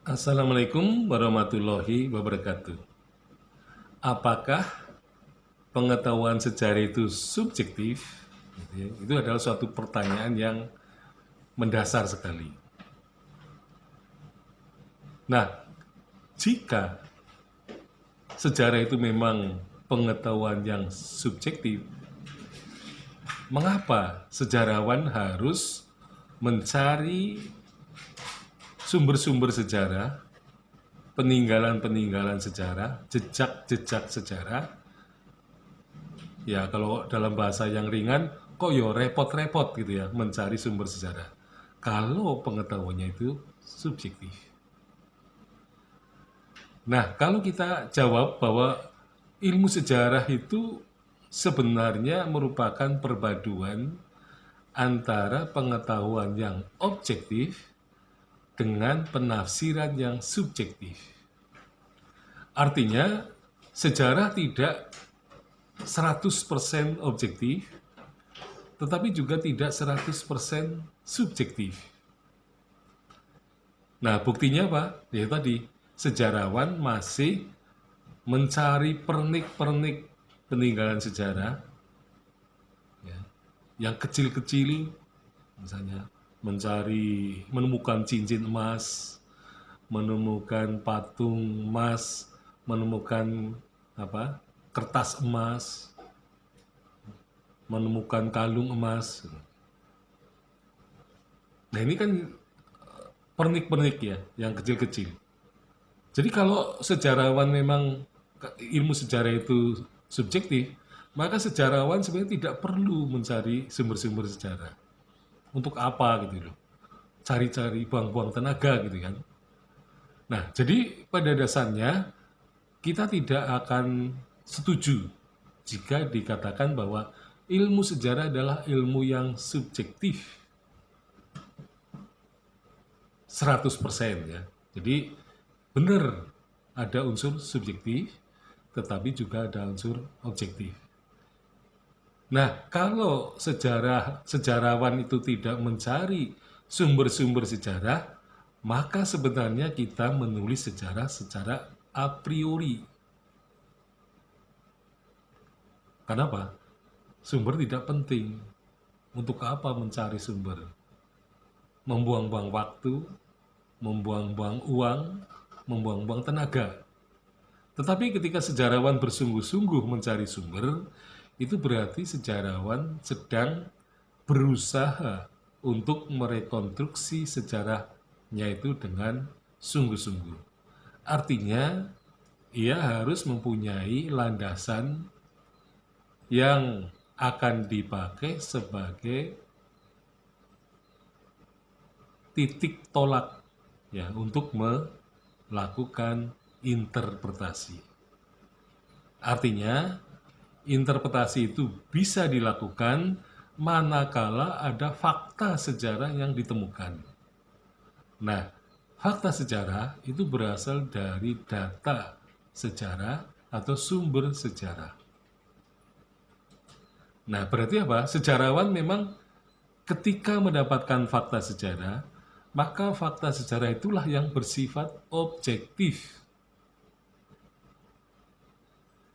Assalamualaikum warahmatullahi wabarakatuh. Apakah pengetahuan sejarah itu subjektif? Itu adalah suatu pertanyaan yang mendasar sekali. Nah, jika sejarah itu memang pengetahuan yang subjektif, mengapa sejarawan harus mencari sumber-sumber sejarah, peninggalan-peninggalan sejarah, jejak-jejak sejarah? Ya, kalau dalam bahasa yang ringan, kok yo repot-repot gitu ya mencari sumber sejarah. Kalau pengetahuannya itu subjektif. Nah, kalau kita jawab bahwa ilmu sejarah itu sebenarnya merupakan perpaduan antara pengetahuan yang objektif dengan penafsiran yang subjektif. Artinya, sejarah tidak 100% objektif, tetapi juga tidak 100% subjektif. Nah, buktinya apa? Ya tadi, sejarawan masih mencari pernik-pernik peninggalan sejarah, ya, yang kecil-kecil, misalnya menemukan cincin emas, menemukan patung emas, menemukan kertas emas, menemukan kalung emas. Nah, ini kan pernik-pernik ya, yang kecil-kecil. Jadi kalau sejarawan memang ilmu sejarah itu subjektif, maka sejarawan sebenarnya tidak perlu mencari sumber-sumber sejarah. Untuk apa gitu loh? Cari-cari, buang-buang tenaga gitu kan. Nah, jadi pada dasarnya kita tidak akan setuju jika dikatakan bahwa ilmu sejarah adalah ilmu yang subjektif 100% ya. Jadi benar ada unsur subjektif, tetapi juga ada unsur objektif. Nah, kalau sejarawan itu tidak mencari sumber-sumber sejarah, maka sebenarnya kita menulis sejarah secara a priori. Kenapa? Sumber tidak penting. Untuk apa mencari sumber? Membuang-buang waktu, membuang-buang uang, membuang-buang tenaga. Tetapi ketika sejarawan bersungguh-sungguh mencari sumber, itu berarti sejarawan sedang berusaha untuk merekonstruksi sejarahnya itu dengan sungguh-sungguh. Artinya, ia harus mempunyai landasan yang akan dipakai sebagai titik tolak ya untuk melakukan interpretasi. Artinya, interpretasi itu bisa dilakukan manakala ada fakta sejarah yang ditemukan. Nah, fakta sejarah itu berasal dari data sejarah atau sumber sejarah. Nah, berarti apa? Sejarawan memang ketika mendapatkan fakta sejarah, maka fakta sejarah itulah yang bersifat objektif.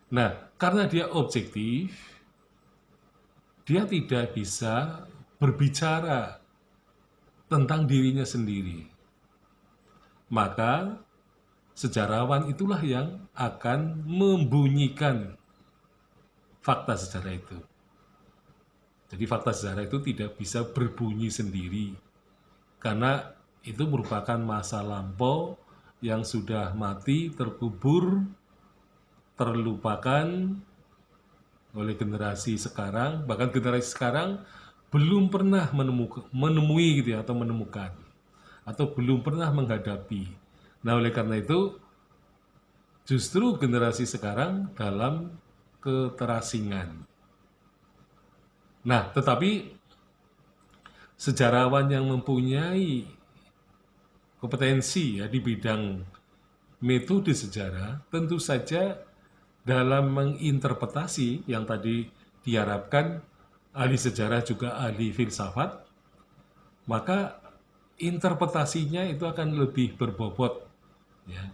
Nah, karena dia objektif, dia tidak bisa berbicara tentang dirinya sendiri. Maka sejarawan itulah yang akan membunyikan fakta sejarah itu. Jadi fakta sejarah itu tidak bisa berbunyi sendiri, karena itu merupakan masa lampau yang sudah mati, terkubur, terlupakan oleh generasi sekarang. Bahkan generasi sekarang belum pernah menemui gitu ya, atau menemukan, atau belum pernah menghadapi. Nah, oleh karena itu justru generasi sekarang dalam keterasingan. Nah, tetapi sejarawan yang mempunyai kompetensi ya di bidang metode sejarah, tentu saja dalam menginterpretasi yang tadi diharapkan ahli sejarah juga ahli filsafat, maka interpretasinya itu akan lebih berbobot ya.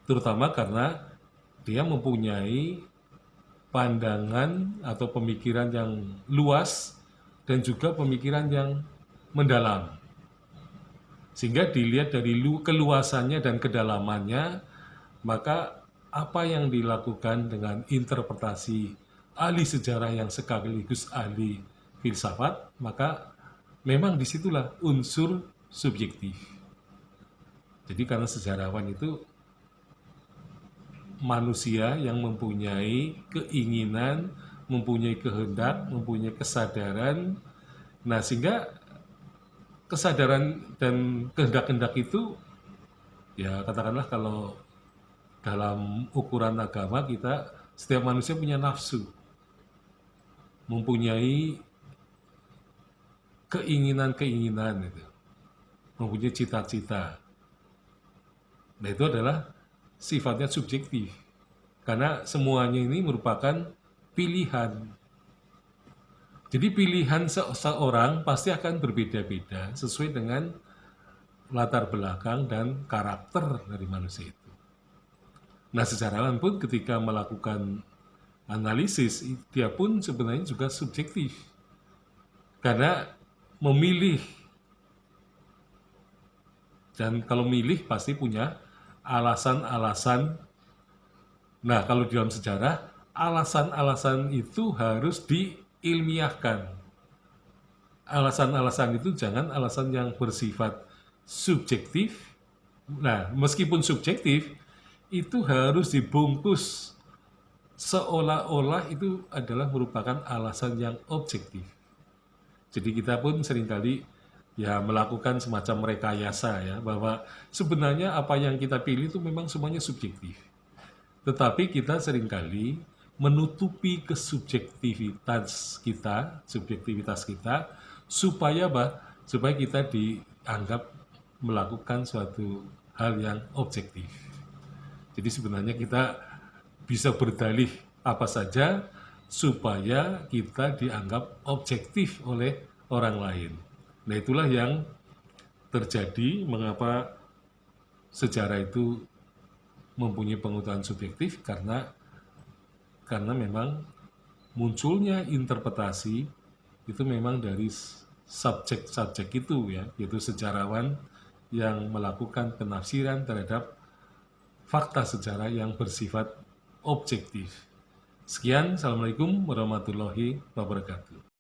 Terutama karena dia mempunyai pandangan atau pemikiran yang luas dan juga pemikiran yang mendalam. Sehingga dilihat dari keluasannya dan kedalamannya, maka apa yang dilakukan dengan interpretasi ahli sejarah yang sekaligus ahli filsafat, maka memang disitulah unsur subjektif. Jadi karena sejarawan itu manusia yang mempunyai keinginan, mempunyai kehendak, mempunyai kesadaran. Nah, sehingga kesadaran dan kehendak-kehendak itu, ya katakanlah kalau dalam ukuran agama kita, setiap manusia punya nafsu, mempunyai keinginan-keinginan, gitu, mempunyai cita-cita. Nah, itu adalah sifatnya subjektif. Karena semuanya ini merupakan pilihan. Jadi pilihan seseorang pasti akan berbeda-beda sesuai dengan latar belakang dan karakter dari manusia itu. Nah, sejarawan pun ketika melakukan analisis, dia pun sebenarnya juga subjektif. Karena memilih, dan kalau milih pasti punya alasan-alasan. Nah, kalau dalam sejarah, alasan-alasan itu harus diilmiahkan. Alasan-alasan itu jangan alasan yang bersifat subjektif. Nah, meskipun subjektif, itu harus dibungkus seolah-olah itu adalah merupakan alasan yang objektif. Jadi kita pun seringkali ya melakukan semacam rekayasa ya, bahwa sebenarnya apa yang kita pilih itu memang semuanya subjektif. Tetapi kita seringkali menutupi subjektivitas kita supaya supaya kita dianggap melakukan suatu hal yang objektif. Jadi sebenarnya kita bisa berdalih apa saja supaya kita dianggap objektif oleh orang lain. Nah, itulah yang terjadi mengapa sejarah itu mempunyai pengetahuan subjektif, karena memang munculnya interpretasi itu memang dari subjek-subjek itu ya, yaitu sejarawan yang melakukan penafsiran terhadap fakta sejarah yang bersifat objektif. Sekian, Assalamualaikum warahmatullahi wabarakatuh.